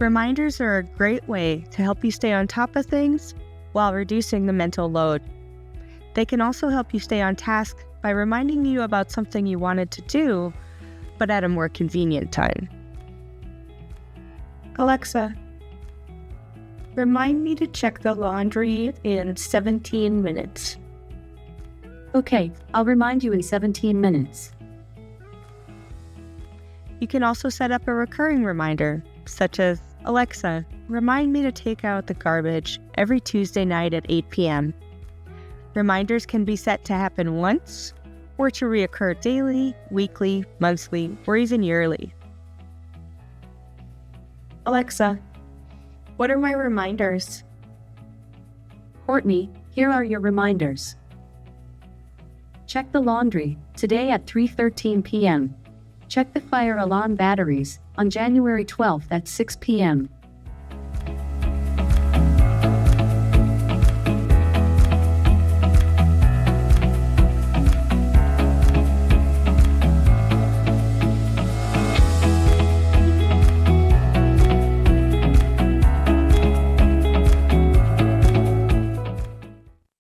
Reminders are a great way to help you stay on top of things while reducing the mental load. They can also help you stay on task by reminding you about something you wanted to do, but at a more convenient time. Alexa, remind me to check the laundry in 17 minutes. Okay, I'll remind you in 17 minutes. You can also set up a recurring reminder, such as, Alexa, remind me to take out the garbage every Tuesday night at 8 p.m. Reminders can be set to happen once or to reoccur daily, weekly, monthly, or even yearly. Alexa, what are my reminders? Courtney, here are your reminders. Check the laundry, today at 3:13 p.m. Check the fire alarm batteries, on January 12th at 6 p.m.